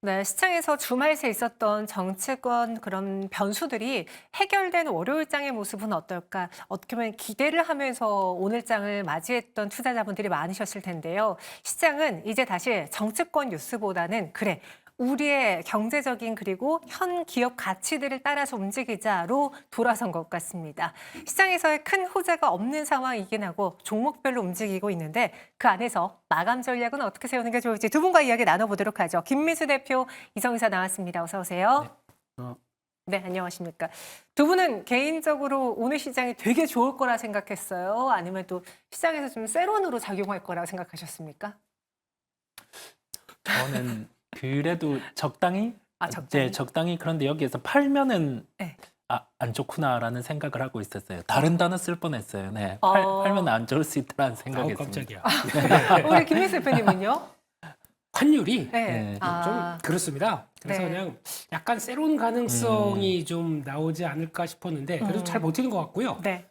네, 시장에서 주말 새 있었던 정치권 그런 변수들이 해결된 월요일장의 모습은 어떨까? 어떻게 보면 기대를 하면서 오늘장을 맞이했던 투자자분들이 많으셨을 텐데요. 시장은 이제 다시 정치권 뉴스보다는 그래, 우리의 경제적인 그리고 현 기업 가치들을 따라서 움직이자로 돌아선 것 같습니다. 시장에서의 큰 호재가 없는 상황이긴 하고 종목별로 움직이고 있는데 그 안에서 마감 전략은 어떻게 세우는 게 좋을지 두 분과 이야기 나눠보도록 하죠. 김미수 대표, 이성희사 나왔습니다. 어서 오세요. 어, 네, 안녕하십니까. 두 분은 개인적으로 오늘 시장이 되게 좋을 거라 생각했어요? 아니면 또 시장에서 좀 세론으로 작용할 거라고 생각하셨습니까? 저는 그래도 적당히 적당히? 적당히 그런데 여기에서 팔면은 네. 안 좋구나라는 생각을 하고 있었어요. 다른 단어 쓸 뻔했어요. 네, 팔면 안 좋을 수 있다라는 아우 생각했습니다. 깜짝이야. 우리 김미수 대표님은요? 환율이 네. 네. 좀 그렇습니다. 그래서 네. 그냥 약간 세론 가능성이 좀 나오지 않을까 싶었는데 그래도 잘 버티는 것 같고요. 네.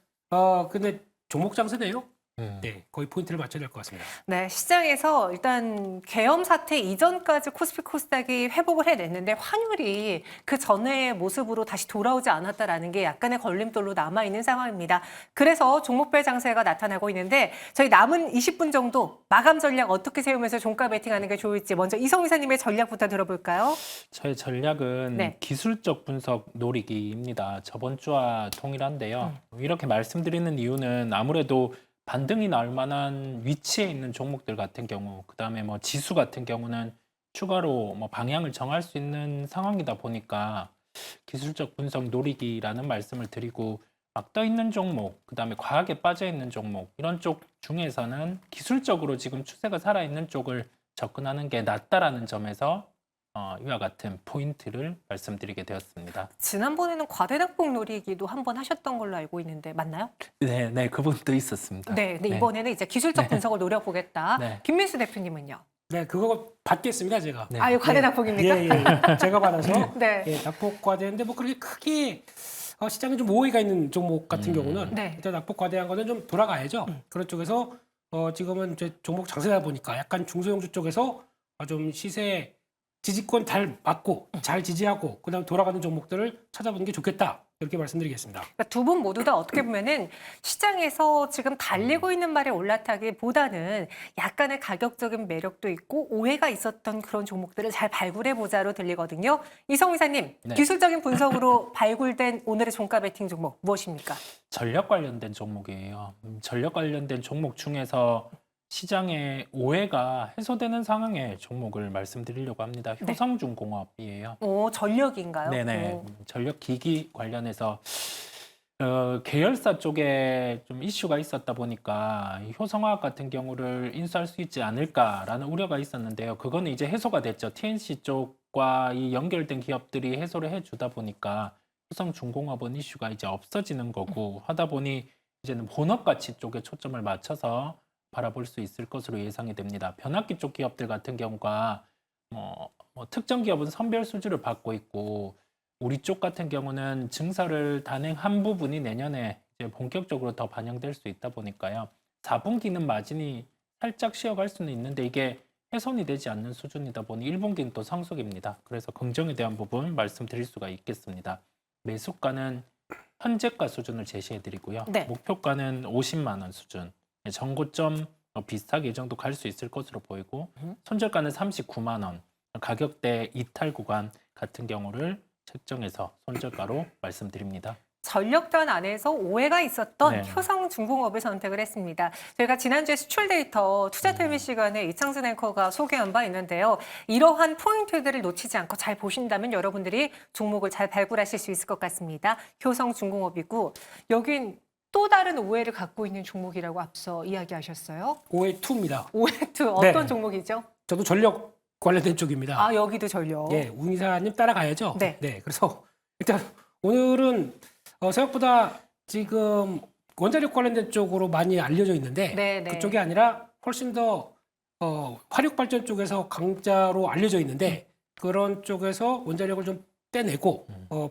근데 종목 장세네요. 네, 거의 포인트를 맞춰야 될 것 같습니다. 네, 시장에서 일단 계엄 사태 이전까지 코스피 코스닥이 회복을 해냈는데 환율이 그 전의 모습으로 다시 돌아오지 않았다라는 게 약간의 걸림돌로 남아있는 상황입니다. 그래서 종목별 장세가 나타나고 있는데 저희 남은 20분 정도 마감 전략 어떻게 세우면서 종가 베팅하는 게 좋을지 먼저 이성 이사님의 전략부터 들어볼까요? 저의 전략은 네. 기술적 분석 노리기입니다. 저번 주와 동일한데요. 이렇게 말씀드리는 이유는 아무래도 반등이 나올 만한 위치에 있는 종목들 같은 경우, 그다음에 뭐 지수 같은 경우는 추가로 뭐 방향을 정할 수 있는 상황이다 보니까 기술적 분석 노리기라는 말씀을 드리고 막 떠 있는 종목, 그다음에 과하게 빠져 있는 종목 이런 쪽 중에서는 기술적으로 지금 추세가 살아 있는 쪽을 접근하는 게 낫다라는 점에서 이와 같은 포인트를 말씀드리게 되었습니다. 지난번에는 과대낙폭 노리기도 한번 하셨던 걸로 알고 있는데 맞나요? 네, 네, 그 부분도 있었습니다. 네, 근데 이번에는 이제 기술적 분석을 노려보겠다. 네. 김민수 대표님은요? 네, 그거 받겠습니다, 제가. 네. 아유, 과대낙폭입니까? 예, 예. 제가 받아서 네. 예, 낙폭 과대인데 뭐 그렇게 크게 시장에 좀 오해가 있는 종목 같은 경우는 네. 일단 낙폭 과대한 거는 좀 돌아가야죠. 그런 쪽에서 지금은 이제 종목 장세다 보니까 약간 중소형주 쪽에서 좀 시세 지지권 잘 맞고 잘 지지하고 그다음 돌아가는 종목들을 찾아보는 게 좋겠다. 이렇게 말씀드리겠습니다. 그러니까 두 분 모두 다 어떻게 보면은 시장에서 지금 달리고 있는 말에 올라타기보다는 약간의 가격적인 매력도 있고 오해가 있었던 그런 종목들을 잘 발굴해 보자로 들리거든요. 이성 이사님, 네. 기술적인 분석으로 발굴된 오늘의 종가 베팅 종목 무엇입니까? 전력 관련된 종목이에요. 전력 관련된 종목 중에서 시장의 오해가 해소되는 상황의 종목을 말씀드리려고 합니다. 네. 효성중공업이에요. 오, 전력인가요? 네네. 오. 전력 기기 관련해서 계열사 쪽에 좀 이슈가 있었다 보니까 이 효성화학 같은 경우를 인수할 수 있지 않을까라는 우려가 있었는데요. 그거는 이제 해소가 됐죠. TNC 쪽과 이 연결된 기업들이 해소를 해주다 보니까 효성중공업은 이슈가 이제 없어지는 거고 하다 보니 이제는 본업 가치 쪽에 초점을 맞춰서 바라볼 수 있을 것으로 예상이 됩니다. 변압기 쪽 기업들 같은 경우가 뭐 특정 기업은 선별 수주를 받고 있고 우리 쪽 같은 경우는 증설을 단행한 부분이 내년에 이제 본격적으로 더 반영될 수 있다 보니까요. 4분기는 마진이 살짝 쉬어갈 수는 있는데 이게 훼손이 되지 않는 수준이다 보니 1분기는 또 상속입니다. 그래서 긍정에 대한 부분 말씀드릴 수가 있겠습니다. 매수가는 현재가 수준을 제시해 드리고요. 네. 목표가는 50만 원 수준. 전고점 비슷하게 이 정도 갈 수 있을 것으로 보이고 손절가는 39만 원. 가격대 이탈 구간 같은 경우를 책정해서 손절가로 말씀드립니다. 전력단 안에서 오해가 있었던 네. 효성중공업을 선택을 했습니다. 저희가 지난주에 수출 데이터 투자텔미 시간에 이창순 앵커가 소개한 바 있는데요. 이러한 포인트들을 놓치지 않고 잘 보신다면 여러분들이 종목을 잘 발굴하실 수 있을 것 같습니다. 효성중공업이고 여긴 또 다른 오해를 갖고 있는 종목이라고 앞서 이야기하셨어요. 오해 2입니다. 오해2 어떤 네. 종목이죠? 저도 전력 관련된 쪽입니다. 아, 여기도 전력. 예, 운 이사님 따라가야죠. 네. 그래서 일단 오늘은 생각보다 지금 원자력 관련된 쪽으로 많이 알려져 있는데 네, 네. 그쪽이 아니라 훨씬 더 화력 발전 쪽에서 강자로 알려져 있는데 그런 쪽에서 원자력을 좀 떼내고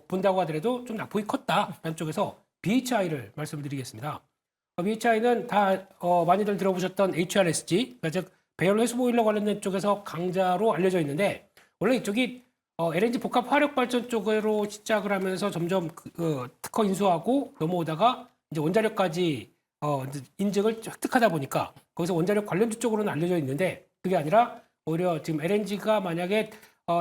본다고 하더라도 좀 낙폭이 컸다라는 쪽에서 BHI를 말씀드리겠습니다. BHI는 다 많이들 들어보셨던 HRSG, 그러니까 즉 배열 회수 보일러 관련된 쪽에서 강자로 알려져 있는데 원래 이쪽이 LNG 복합 화력 발전 쪽으로 시작을 하면서 점점 특허 인수하고 넘어오다가 이제 원자력까지 이제 인증을 획득하다 보니까 거기서 원자력 관련주 쪽으로는 알려져 있는데 그게 아니라 오히려 지금 LNG가 만약에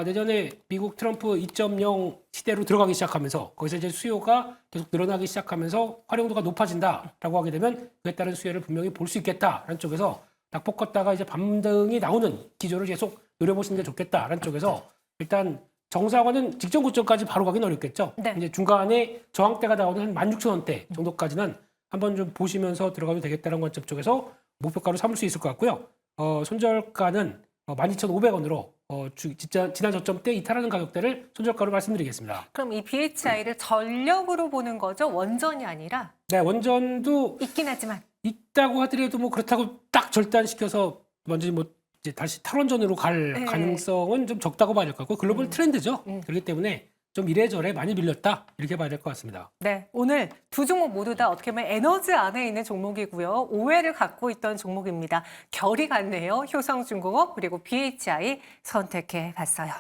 내년에 미국 트럼프 2.0 시대로 들어가기 시작하면서 거기서 이제 수요가 계속 늘어나기 시작하면서 활용도가 높아진다라고 하게 되면 그에 따른 수혜를 분명히 볼 수 있겠다라는 쪽에서 낙폭 컸다가 이제 반등이 나오는 기조를 계속 노려보시는 게 좋겠다라는 쪽에서 일단 정상화는 직전 고점까지 바로 가긴 어렵겠죠. 네. 이제 중간에 저항대가 나오는 한 16,000원대 정도까지는 한번 좀 보시면서 들어가도 되겠다는 관점 쪽에서 목표가로 삼을 수 있을 것 같고요. 손절가는 12,500원으로 지난 저점 때 이탈하는 가격대를 손절가로 말씀드리겠습니다. 그럼 이 BHI를 전력으로 보는 거죠? 원전이 아니라 네, 원전도 있긴 하지만. 있다고 하더라도 뭐 그렇다고 딱 절단시켜서 완전히 뭐 이제 다시 탈원전으로 갈 네. 가능성은 좀 적다고 봐야 될 것 같고 글로벌 트렌드죠. 그렇기 때문에 좀 이래저래 많이 밀렸다 이렇게 봐야 될 것 같습니다. 네, 오늘 두 종목 모두 다 어떻게 보면 에너지 안에 있는 종목이고요. 오해를 갖고 있던 종목입니다. 결이 같네요. 효성중공업 그리고 BHI 선택해 봤어요.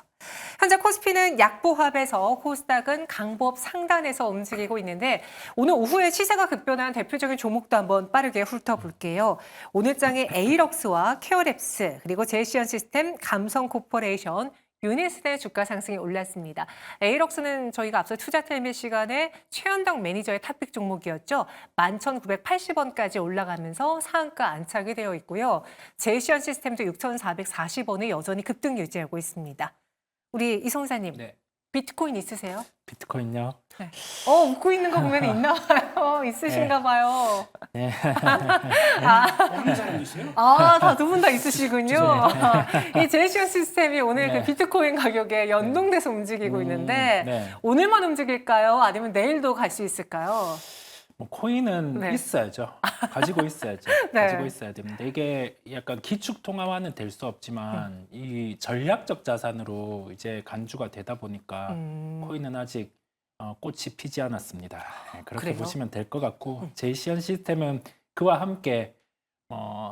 현재 코스피는 약보합에서 코스닥은 강보합 상단에서 움직이고 있는데 오늘 오후에 시세가 급변한 대표적인 종목도 한번 빠르게 훑어볼게요. 오늘 장에 에이럭스와 케어랩스 그리고 제시언 시스템, 감성코퍼레이션, 유니스의 주가 상승이 올랐습니다. 에이럭스는 저희가 앞서 투자타임의 시간에 최현덕 매니저의 탑픽 종목이었죠. 11,980원까지 올라가면서 상한가 안착이 되어 있고요. 제시언 시스템도 6,440원에 여전히 급등 유지하고 있습니다. 우리 이성사님, 네. 비트코인 있으세요? 비트코인요? 네. 웃고 있는 거 보면 있나 봐요. 있으신가 봐요. 네. 없는 사람도 있어요? 다 두 분 다 있으시군요. 이 제시언 시스템이 오늘 네. 그 비트코인 가격에 연동돼서 움직이고 있는데 네. 오늘만 움직일까요? 아니면 내일도 갈 수 있을까요? 뭐 코인은 네. 있어야죠. 가지고 있어야죠. 네. 가지고 있어야 됩니다. 이게 약간 기축 통화화는 될 수 없지만 이 전략적 자산으로 이제 간주가 되다 보니까 코인은 아직 꽃이 피지 않았습니다. 네, 그렇게 그래요? 보시면 될 것 같고 제시언 시스템은 그와 함께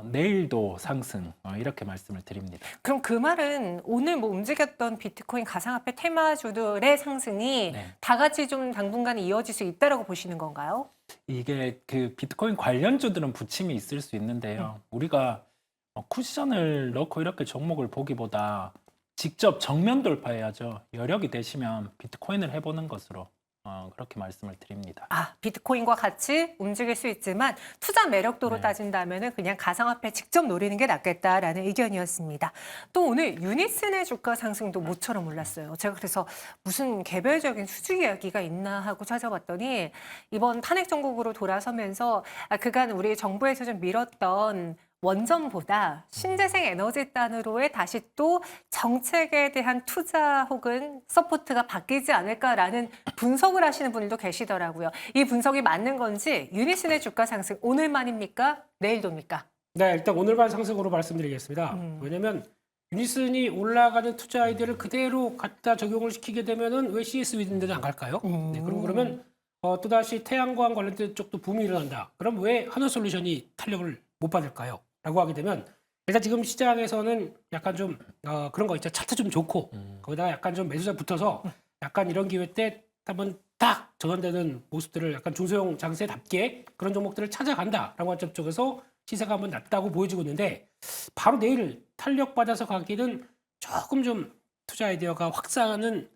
내일도 상승 이렇게 말씀을 드립니다. 그럼 그 말은 오늘 뭐 움직였던 비트코인 가상화폐 테마주들의 상승이 네. 다 같이 좀 당분간 이어질 수 있다라고 보시는 건가요? 이게 그 비트코인 관련주들은 부침이 있을 수 있는데요. 우리가 쿠션을 넣고 이렇게 종목을 보기보다 직접 정면 돌파해야죠. 여력이 되시면 비트코인을 해보는 것으로 그렇게 말씀을 드립니다. 비트코인과 같이 움직일 수 있지만 투자 매력도로 네. 따진다면 그냥 가상화폐 직접 노리는 게 낫겠다라는 의견이었습니다. 또 오늘 유니슨의 주가 상승도 모처럼 올랐어요. 제가 그래서 무슨 개별적인 수주 이야기가 있나 하고 찾아봤더니 이번 탄핵 정국으로 돌아서면서 그간 우리 정부에서 좀 미뤘던 원전보다 신재생 에너지단으로의 다시 또 정책에 대한 투자 혹은 서포트가 바뀌지 않을까라는 분석을 하시는 분들도 계시더라고요. 이 분석이 맞는 건지 유니슨의 주가 상승 오늘만입니까? 내일도입니까? 네, 일단 오늘만 상승으로 말씀드리겠습니다. 왜냐면 유니슨이 올라가는 투자 아이디어를 그대로 갖다 적용을 시키게 되면은 왜 CS 있는 데는 안 갈까요? 네, 그럼 그러면 또다시 태양광 관련된 쪽도 붐이 일어난다. 그럼 왜 한화솔루션이 탄력을 못 받을까요? 라고 하게 되면 일단 지금 시장에서는 약간 좀 그런 거 있죠. 차트 좀 좋고 거기다가 약간 좀 매수자 붙어서 약간 이런 기회 때 한번 딱 전환되는 모습들을 약간 중소형 장세답게 그런 종목들을 찾아간다라고 관점 쪽에서 시세가 한번 낮다고 보여지고 있는데 바로 내일 탄력받아서 가기는 조금 좀 투자 아이디어가 확장은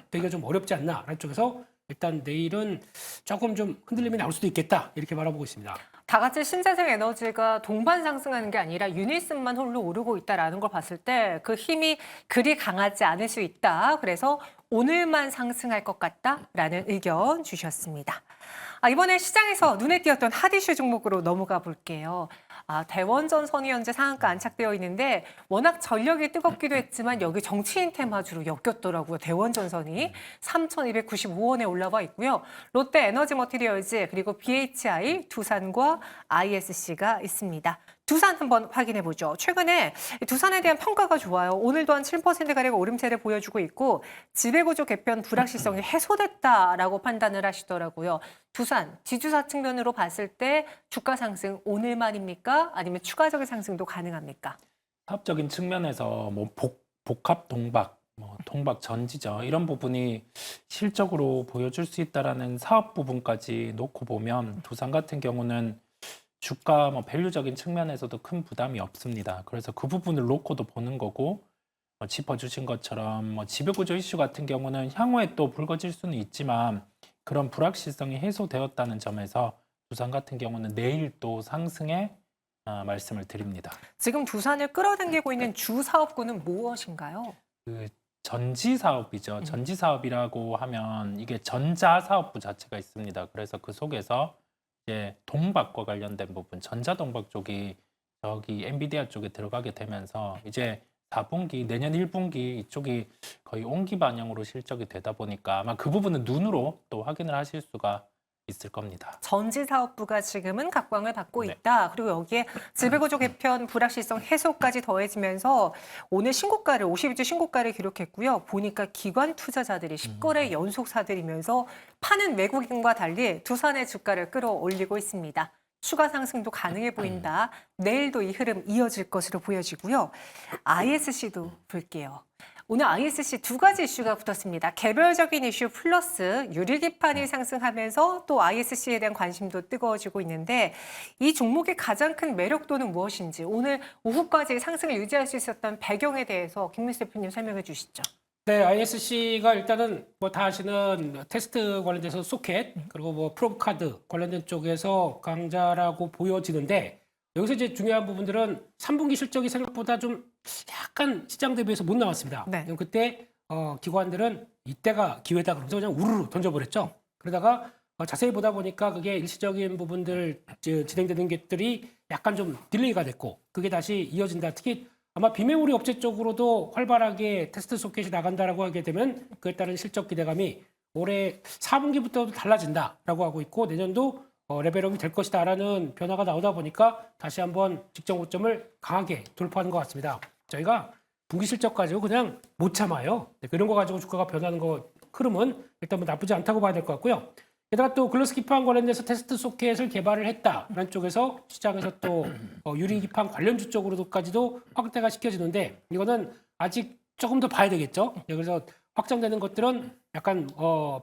되기가 좀 어렵지 않나라는 쪽에서 일단 내일은 조금 좀 흔들림이 나올 수도 있겠다 이렇게 바라보고 있습니다. 다 같이 신재생 에너지가 동반 상승하는 게 아니라 유니슨만 홀로 오르고 있다라는 걸 봤을 때 그 힘이 그리 강하지 않을 수 있다. 그래서 오늘만 상승할 것 같다라는 의견 주셨습니다. 이번에 시장에서 눈에 띄었던 핫이슈 종목으로 넘어가 볼게요. 대원전선이 현재 상한가 안착되어 있는데 워낙 전력이 뜨겁기도 했지만 여기 정치인 테마주로 엮였더라고요. 대원전선이 3,295원에 올라와 있고요. 롯데 에너지 머티리얼즈 그리고 BHI, 두산과 ISC가 있습니다. 두산 한번 확인해 보죠. 최근에 두산에 대한 평가가 좋아요. 오늘도 한 7%가량 오름세를 보여주고 있고 지배구조 개편 불확실성이 해소됐다라고 판단을 하시더라고요. 두산, 지주사 측면으로 봤을 때 주가 상승 오늘만입니까? 아니면 추가적인 상승도 가능합니까? 사업적인 측면에서 뭐 복합 동박 동박 전지죠. 이런 부분이 실적으로 보여줄 수 있다라는 사업 부분까지 놓고 보면 두산 같은 경우는 주가 밸류적인 측면에서도 큰 부담이 없습니다. 그래서 그 부분을 놓고도 보는 거고 짚어주신 것처럼 지배구조 이슈 같은 경우는 향후에 또 불거질 수는 있지만 그런 불확실성이 해소되었다는 점에서 두산 같은 경우는 내일 또 상승에 말씀을 드립니다. 지금 두산을 끌어당기고 있는 주 사업군은 무엇인가요? 그 전지 사업이죠. 전지 사업이라고 하면 이게 전자 사업부 자체가 있습니다. 그래서 그 속에서 이제 동박과 관련된 부분, 전자 동박 쪽이 저기 엔비디아 쪽에 들어가게 되면서 이제 4분기, 내년 1분기 이쪽이 거의 온기 반영으로 실적이 되다 보니까 아마 그 부분은 눈으로 또 확인을 하실 수가 있을 겁니다. 전지 사업부가 지금은 각광을 받고 네. 있다. 그리고 여기에 지배구조 개편 불확실성 해소까지 더해지면서 오늘 신고가를 52주 신고가를 기록했고요. 보니까 기관 투자자들이 10거래 연속 사들이면서 파는 외국인과 달리 두산의 주가를 끌어올리고 있습니다. 추가 상승도 가능해 보인다. 내일도 이 흐름 이어질 것으로 보여지고요. ISC도 볼게요. 오늘 ISC 두 가지 이슈가 붙었습니다. 개별적인 이슈 플러스 유리기판이 상승하면서 또 ISC에 대한 관심도 뜨거워지고 있는데 이 종목의 가장 큰 매력도는 무엇인지 오늘 오후까지 상승을 유지할 수 있었던 배경에 대해서 김민수 대표님 설명해 주시죠. 네, ISC가 일단은 뭐 다 아시는 테스트 관련돼서 소켓 그리고 뭐 프로브 카드 관련된 쪽에서 강자라고 보여지는데 여기서 이제 중요한 부분들은 3분기 실적이 생각보다 좀 약간 시장 대비해서 못 나왔습니다. 네. 그럼 그때 기관들은 이때가 기회다 그러면서 그냥 우르르 던져버렸죠. 그러다가 자세히 보다 보니까 그게 일시적인 부분들 진행되는 것들이 약간 좀 딜레이가 됐고 그게 다시 이어진다. 특히 아마 비메모리 업체 쪽으로도 활발하게 테스트 소켓이 나간다라고 하게 되면 그에 따른 실적 기대감이 올해 4분기부터도 달라진다라고 하고 있고 내년도 레벨업이 될 것이다라는 변화가 나오다 보니까 다시 한번 직전 고점을 강하게 돌파하는 것 같습니다. 저희가 분기 실적 가지고 그냥 못 참아요. 그런 거 가지고 주가가 변하는 거 흐름은 일단 뭐 나쁘지 않다고 봐야 될 것 같고요. 게다가 또 글로스 기판 관련돼서 테스트 소켓을 개발을 했다라는 쪽에서 시장에서 또 유리 기판 관련주 쪽으로까지도 확대가 시켜지는데 이거는 아직 조금 더 봐야 되겠죠. 그래서 확정되는 것들은 약간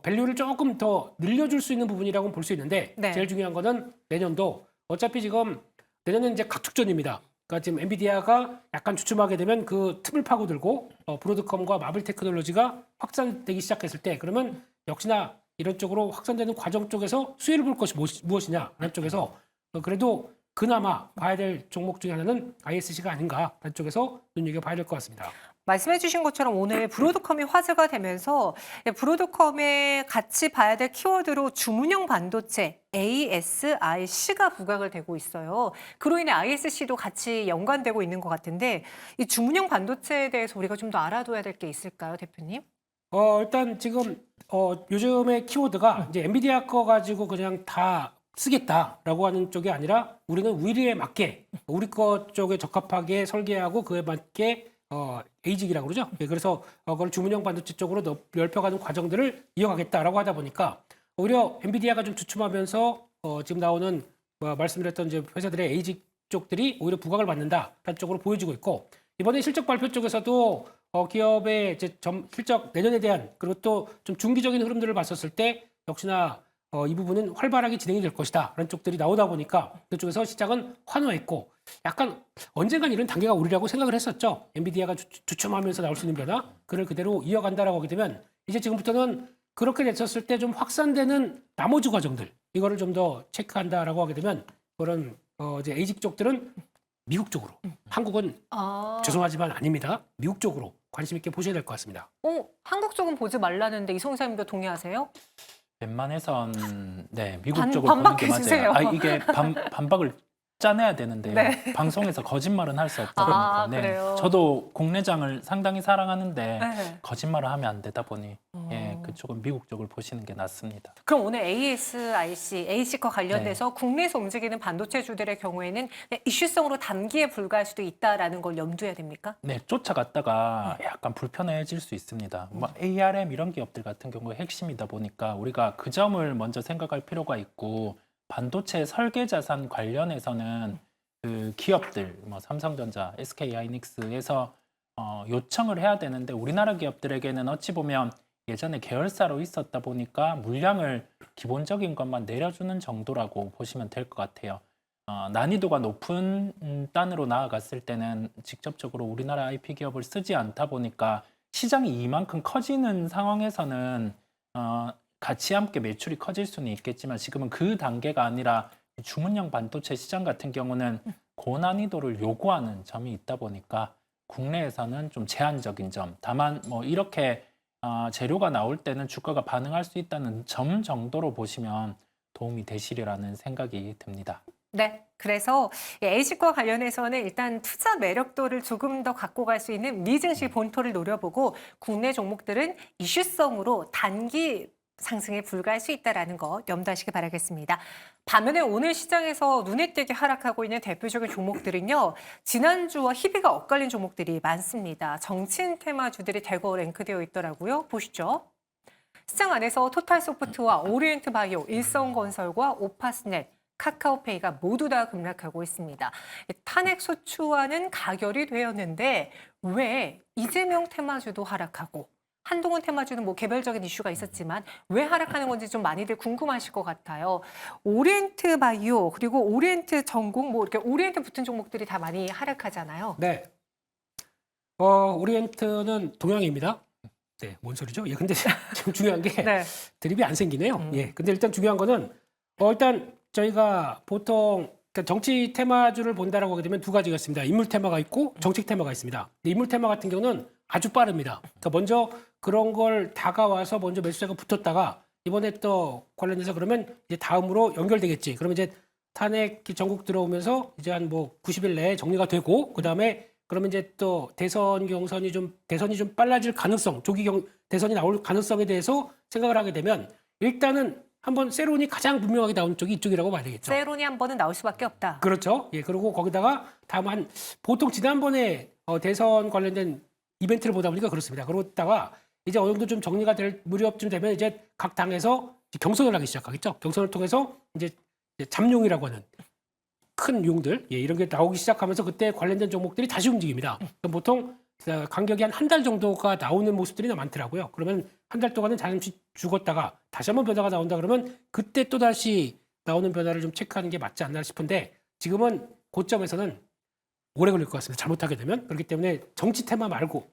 밸류를 조금 더 늘려줄 수 있는 부분이라고 볼 수 있는데 네. 제일 중요한 거는 내년도 어차피 지금 내년은 이제 각축전입니다. 그러니까 지금 엔비디아가 약간 주춤하게 되면 그 틈을 파고들고 브로드컴과 마블 테크놀로지가 확산되기 시작했을 때 그러면 역시나 이런 쪽으로 확산되는 과정 쪽에서 수혜를 볼 것이 무엇이냐라는 쪽에서 그래도 그나마 봐야 될 종목 중에 하나는 ISC가 아닌가라는 쪽에서 눈여겨봐야 될 것 같습니다. 말씀해 주신 것처럼 오늘 브로드컴이 화제가 되면서 브로드컴에 같이 봐야 될 키워드로 주문형 반도체 ASIC가 부각을 되고 있어요. 그로 인해 ISC도 같이 연관되고 있는 것 같은데 이 주문형 반도체에 대해서 우리가 좀 더 알아둬야 될 게 있을까요, 대표님? 일단 지금 요즘의 키워드가 이제 엔비디아 거 가지고 그냥 다 쓰겠다라고 하는 쪽이 아니라 우리는 위리에 맞게 우리 거 쪽에 적합하게 설계하고 그에 맞게 에이직이라고 그러죠. 그래서 그걸 주문형 반도체 쪽으로 넓혀가는 과정들을 이어가겠다라고 하다 보니까 오히려 엔비디아가 좀 주춤하면서 지금 나오는 말씀드렸던 이제 회사들의 에이직 쪽들이 오히려 부각을 받는다라는 쪽으로 보여지고 있고 이번에 실적 발표 쪽에서도 기업의 이제 실적 내년에 대한 그리고 또 좀 중기적인 흐름들을 봤었을 때 역시나 이 부분은 활발하게 진행이 될 것이다라는 쪽들이 나오다 보니까 그쪽에서 시장은 환호했고 약간 언젠간 이런 단계가 오리라고 생각을 했었죠. 엔비디아가 주춤하면서 나올 수 있는 변화 그를 그대로 이어간다라고 하게 되면 이제 지금부터는 그렇게 됐었을 때 좀 확산되는 나머지 과정들 이거를 좀 더 체크한다라고 하게 되면 그런 이제 에이직 쪽들은 미국 쪽으로 한국은 죄송하지만 아닙니다. 미국 쪽으로 관심 있게 보셔야 될 것 같습니다. 한국 쪽은 보지 말라는데 이성우 사님도 동의하세요? 웬만해선 미국 반- 쪽을 보는 게 반박해 주세요. 맞아요. 이게 반박을 짜내야 되는데요. 네. 방송에서 거짓말은 할 수 없거든요. 그래요? 저도 국내장을 상당히 사랑하는데 네. 거짓말을 하면 안 되다 보니 그쪽은 미국 쪽을 보시는 게 낫습니다. 그럼 오늘 ASIC, AC과 관련돼서 국내에서 움직이는 반도체주들의 경우에는 이슈성으로 단기에 불과할 수도 있다라는 걸 염두해야 됩니까? 네, 쫓아갔다가 약간 불편해질 수 있습니다. ARM 이런 기업들 같은 경우에 핵심이다 보니까 우리가 그 점을 먼저 생각할 필요가 있고 반도체 설계 자산 관련해서는 그 기업들, 삼성전자, SK 하이닉스에서 요청을 해야 되는데 우리나라 기업들에게는 어찌 보면 예전에 계열사로 있었다 보니까 물량을 기본적인 것만 내려주는 정도라고 보시면 될 것 같아요. 난이도가 높은 단으로 나아갔을 때는 직접적으로 우리나라 IP 기업을 쓰지 않다 보니까 시장이 이만큼 커지는 상황에서는 같이 함께 매출이 커질 수는 있겠지만 지금은 그 단계가 아니라 주문형 반도체 시장 같은 경우는 고난이도를 요구하는 점이 있다 보니까 국내에서는 좀 제한적인 점. 다만 뭐 이렇게 재료가 나올 때는 주가가 반응할 수 있다는 점 정도로 보시면 도움이 되시리라는 생각이 듭니다. 네, 그래서 LG과 관련해서는 일단 투자 매력도를 조금 더 갖고 갈 수 있는 미증시 본토를 노려보고 국내 종목들은 이슈성으로 단기 상승에 불과할 수 있다는 거 염두하시기 바라겠습니다. 반면에 오늘 시장에서 눈에 띄게 하락하고 있는 대표적인 종목들은요. 지난주와 희비가 엇갈린 종목들이 많습니다. 정치인 테마주들이 대거 랭크되어 있더라고요. 보시죠. 시장 안에서 토탈소프트와 오리엔트바이오, 일성건설과 오파스넷, 카카오페이가 모두 다 급락하고 있습니다. 탄핵 소추와는 가결이 되었는데 왜 이재명 테마주도 하락하고 한동훈 테마주는 뭐 개별적인 이슈가 있었지만 왜 하락하는 건지 좀 많이들 궁금하실 것 같아요. 오리엔트 바이오 그리고 오리엔트 전공 뭐 이렇게 오리엔트 붙은 종목들이 다 많이 하락하잖아요. 네. 오리엔트는 동양입니다. 네, 뭔 소리죠? 예, 근데 지금 중요한 게 네. 드립이 안 생기네요. 예, 근데 일단 중요한 거는 일단 저희가 보통 그러니까 정치 테마주를 본다라고 하게 되면 두 가지가 있습니다. 인물 테마가 있고 정책 테마가 있습니다. 근데 인물 테마 같은 경우는 아주 빠릅니다. 그러니까 먼저 그런 걸 다가와서 먼저 매수세가 붙었다가 이번에 또 관련해서 그러면 이제 다음으로 연결되겠지. 그러면 이제 탄핵 전국 들어오면서 이제 한 뭐 90일 내에 정리가 되고 그다음에 그러면 이제 또 대선이 좀 빨라질 가능성, 대선이 나올 가능성에 대해서 생각을 하게 되면 일단은 한번 세론이 가장 분명하게 나온 쪽이 이쪽이라고 봐야 되겠죠. 세론이 한 번은 나올 수밖에 없다. 그렇죠. 예, 그리고 거기다가 다음 보통 지난번에 대선 관련된 이벤트를 보다 보니까 그렇습니다. 그러다가 이제 어느 정도 좀 정리가 될 무렵쯤 되면 이제 각 당에서 이제 경선을 하기 시작하겠죠. 경선을 통해서 이제 잠룡이라고 하는 큰 용들, 예, 이런 게 나오기 시작하면서 그때 관련된 종목들이 다시 움직입니다. 그럼 보통 간격이 한 달 정도가 나오는 모습들이 많더라고요. 그러면 한 달 동안은 잠시 죽었다가 다시 한번 변화가 나온다 그러면 그때 또 다시 나오는 변화를 좀 체크하는 게 맞지 않나 싶은데 지금은 고점에서는 오래 걸릴 것 같습니다. 잘못하게 되면. 그렇기 때문에 정치 테마 말고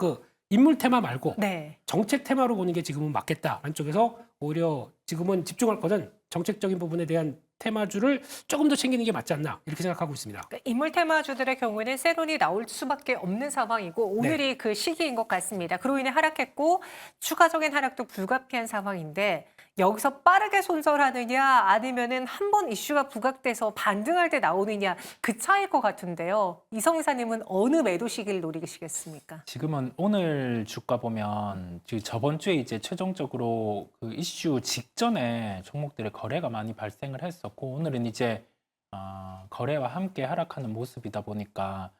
인물 테마 말고 네. 정책 테마로 보는 게 지금은 맞겠다라는 쪽에서 오히려 지금은 집중할 거는 정책적인 부분에 대한 테마주를 조금 더 챙기는 게 맞지 않나 이렇게 생각하고 있습니다. 그러니까 인물 테마주들의 경우에는 세론이 나올 수밖에 없는 상황이고 오늘이 그 시기인 것 같습니다. 그로 인해 하락했고 추가적인 하락도 불가피한 상황인데 여기서 빠르게 손절하느냐 아니면은 한 번 이슈가 부각돼서 반등할 때 나오느냐 그 차이일 것 같은데요. 이성사님은 어느 매도 시기를 노리시겠습니까? 지금은 오늘 주가 보면 저번 주에 이제 최종적으로 그 이슈 직전에 종목들의 거래가 많이 발생을 했었고 오늘은 이제 거래와 함께 하락하는 모습이다 보니까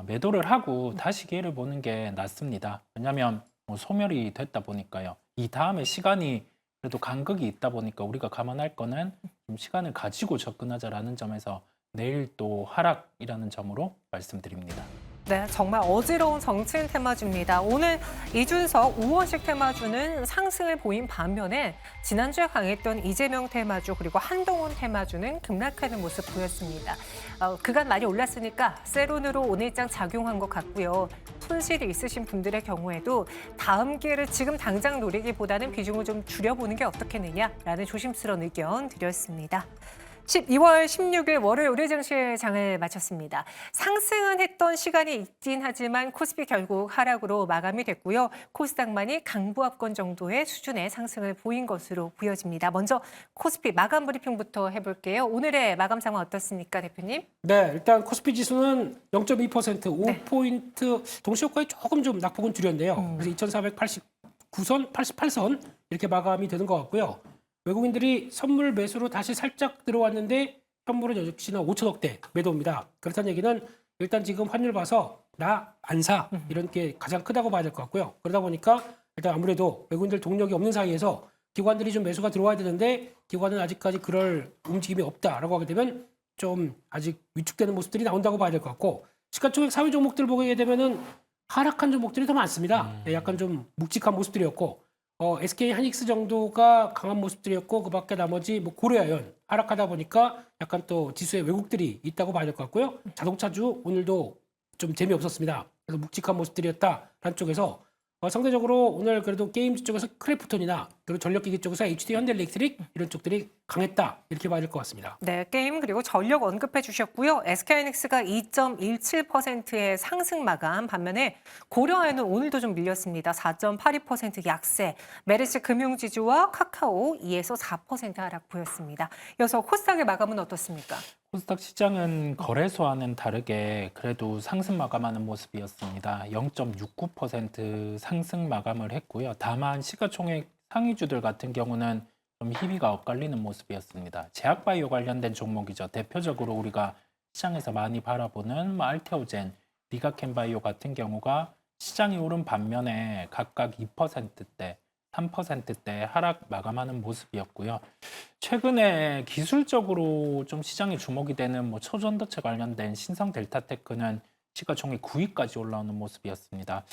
매도를 하고 다시 기회를 보는 게 낫습니다. 왜냐하면 소멸이 됐다 보니까요. 이 다음에 시간이 그래도 간극이 있다 보니까 우리가 감안할 거는 좀 시간을 가지고 접근하자라는 점에서 내일 또 하락이라는 점으로 말씀드립니다. 네, 정말 어지러운 정치인 테마주입니다. 오늘 이준석, 우원식 테마주는 상승을 보인 반면에 지난주에 강했던 이재명 테마주 그리고 한동훈 테마주는 급락하는 모습 보였습니다. 그간 많이 올랐으니까 세론으로 오늘장 작용한 것 같고요. 손실이 있으신 분들의 경우에도 다음 기회를 지금 당장 노리기보다는 비중을 좀 줄여보는 게 어떻겠느냐라는 조심스러운 의견 드렸습니다. 12월 16일 월요일 의뢰증시 장을 마쳤습니다. 상승은 했던 시간이 있긴 하지만 코스피 결국 하락으로 마감이 됐고요. 코스닥만이 강보합권 정도의 수준의 상승을 보인 것으로 보여집니다. 먼저 코스피 마감 브리핑부터 해볼게요. 오늘의 마감 상황 어떻습니까, 대표님? 네, 일단 코스피 지수는 0.2%, 5포인트 동시효과에 조금 좀 낙폭은 줄였는데요. 그래서 2489선, 88선 이렇게 마감이 되는 것 같고요. 외국인들이 선물 매수로 다시 살짝 들어왔는데 현물은 역시나 5천억대 매도입니다. 그렇다는 얘기는 일단 지금 환율 봐서 나 안 사 이런 게 가장 크다고 봐야 될 것 같고요. 그러다 보니까 일단 아무래도 외국인들 동력이 없는 사이에서 기관들이 좀 매수가 들어와야 되는데 기관은 아직까지 그럴 움직임이 없다라고 하게 되면 좀 아직 위축되는 모습들이 나온다고 봐야 될 것 같고 시가총액 4위 종목들 보게 되면은 하락한 종목들이 더 많습니다. 약간 좀 묵직한 모습들이었고 SK 하이닉스 정도가 강한 모습들이었고 그밖에 나머지 뭐 고려아연 하락하다 보니까 약간 또 지수에 왜곡들이 있다고 봐야 될 것 같고요. 자동차주 오늘도 좀 재미없었습니다. 그래서 묵직한 모습들이었다라는 쪽에서 상대적으로 오늘 그래도 게임주 쪽에서 크래프톤이나 그리고 전력기기 쪽에서 HD 현대일렉트릭 이런 쪽들이 강했다 이렇게 봐야 될 것 같습니다. 네, 게임 그리고 전력 언급해 주셨고요. SK하이닉스가 2.17%의 상승 마감, 반면에 고려아연은 오늘도 좀 밀렸습니다. 4.82% 약세. 메리츠 금융지주와 카카오 2에서 4% 하락 보였습니다. 이어서 코스닥의 마감은 어떻습니까? 코스닥 시장은 거래소와는 다르게 그래도 상승 마감하는 모습이었습니다. 0.69% 상승 마감을 했고요. 다만 시가총액 상위주들 같은 경우는 좀 희비가 엇갈리는 모습이었습니다. 제약바이오 관련된 종목이죠. 대표적으로 우리가 시장에서 많이 바라보는 알테오젠, 리가켄바이오 같은 경우가 시장이 오른 반면에 각각 2%대, 3%대 하락 마감하는 모습이었고요. 최근에 기술적으로 좀 시장에 주목이 되는 뭐 초전도체 관련된 신성 델타테크는 시가총액 9위까지 올라오는 모습이었습니다.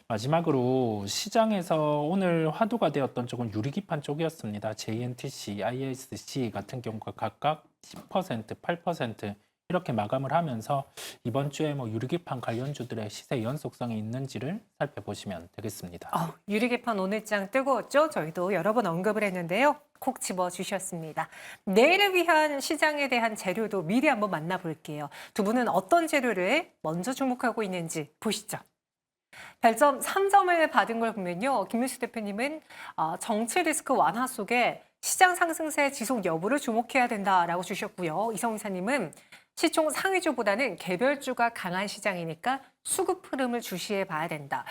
마지막으로 시장에서 오늘 화두가 되었던 쪽은 유리기판 쪽이었습니다. JNTC, ISC 같은 경우가 각각 10%, 8% 이렇게 마감을 하면서 이번 주에 뭐 유리기판 관련주들의 시세 연속성이 있는지를 살펴보시면 되겠습니다. 유리기판 오늘장 뜨거웠죠? 저희도 여러 번 언급을 했는데요. 콕 집어주셨습니다. 내일을 위한 시장에 대한 재료도 미리 한번 만나볼게요. 두 분은 어떤 재료를 먼저 주목하고 있는지 보시죠. 별점 3점을 받은 걸 보면요. 김민수 대표님은 정치 리스크 완화 속에 시장 상승세 지속 여부를 주목해야 된다라고 주셨고요. 이성훈 이사님은 시총 상위주보다는 개별주가 강한 시장이니까 수급 흐름을 주시해 봐야 된다.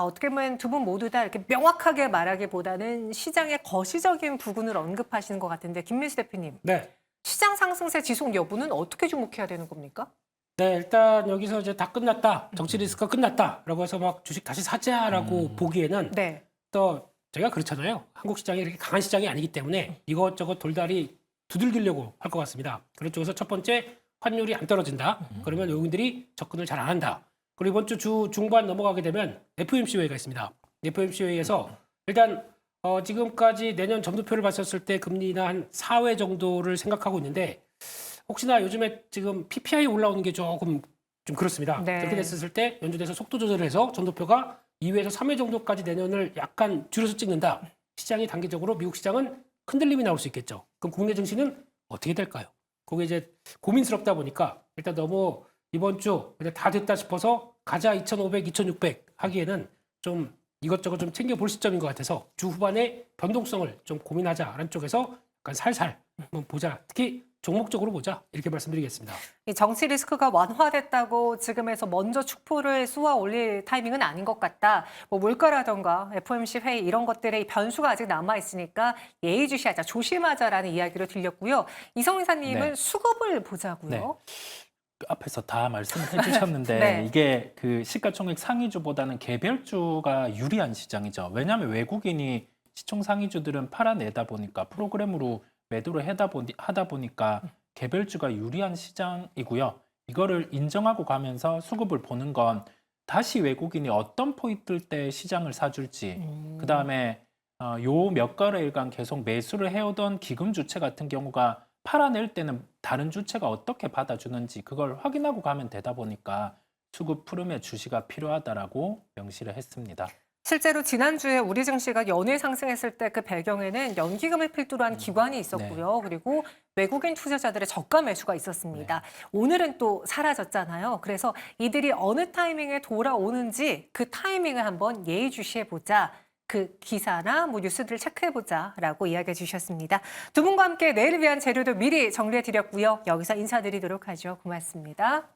어떻게 보면 두 분 모두 다 이렇게 명확하게 말하기보다는 시장의 거시적인 부분을 언급하시는 것 같은데 김민수 대표님, 네. 시장 상승세 지속 여부는 어떻게 주목해야 되는 겁니까? 네, 일단 여기서 이제 다 끝났다. 정치 리스크가 끝났다라고 해서 막 주식 다시 사자라고 보기에는 네. 또 저희가 그렇잖아요. 한국 시장이 이렇게 강한 시장이 아니기 때문에 이것저것 돌다리 두들기려고 할 것 같습니다. 그런 쪽에서 첫 번째 환율이 안 떨어진다. 그러면 외국인들이 접근을 잘 안 한다. 그리고 이번 주 중반 넘어가게 되면 FOMC 회의가 있습니다. FOMC 회의에서 일단 지금까지 내년 점도표를 봤었을 때 금리나 한 4회 정도를 생각하고 있는데 혹시나 요즘에 지금 PPI 올라오는 게 조금 좀 그렇습니다. 네. 그렇게 됐을 때 연준에서 속도 조절을 해서 점도표가 2회에서 3회 정도까지 내년을 약간 줄여서 찍는다. 시장이 단기적으로 미국 시장은 흔들림이 나올 수 있겠죠. 그럼 국내 증시는 어떻게 될까요? 그게 이제 고민스럽다 보니까 일단 너무 이번 주 다 됐다 싶어서 가자 2,500, 2,600 하기에는 좀 이것저것 좀 챙겨볼 시점인 것 같아서 주 후반에 변동성을 좀 고민하자라는 쪽에서 약간 살살 한번 보자. 특히 종목적으로 보자. 이렇게 말씀드리겠습니다. 이 정치 리스크가 완화됐다고 지금에서 먼저 축포를 쏘아 올릴 타이밍은 아닌 것 같다. 뭐 물가라던가 FOMC 회의 이런 것들의 변수가 아직 남아 있으니까 예의주시하자, 조심하자라는 이야기로 들렸고요. 이성훈 이사님은 네. 수급을 보자고요. 네. 그 앞에서 다 말씀해 주셨는데 네. 이게 그 시가총액 상위주보다는 개별주가 유리한 시장이죠. 왜냐하면 외국인이 시총 상위주들은 팔아내다 보니까 프로그램으로 매도를 하다 보니까 개별주가 유리한 시장이고요. 이거를 인정하고 가면서 수급을 보는 건 다시 외국인이 어떤 포인트 때 시장을 사줄지 그다음에 요 몇 거래일간 계속 매수를 해오던 기금 주체 같은 경우가 팔아낼 때는 다른 주체가 어떻게 받아주는지 그걸 확인하고 가면 되다 보니까 수급 푸름의 주시가 필요하다라고 명시를 했습니다. 실제로 지난주에 우리 증시가 연일 상승했을 때 그 배경에는 연기금을 필두로 한 기관이 있었고요. 그리고 외국인 투자자들의 저가 매수가 있었습니다. 오늘은 또 사라졌잖아요. 그래서 이들이 어느 타이밍에 돌아오는지 그 타이밍을 한번 예의주시해보자. 그 기사나 뭐 뉴스들을 체크해보자라고 이야기해 주셨습니다. 두 분과 함께 내일을 위한 재료도 미리 정리해드렸고요. 여기서 인사드리도록 하죠. 고맙습니다.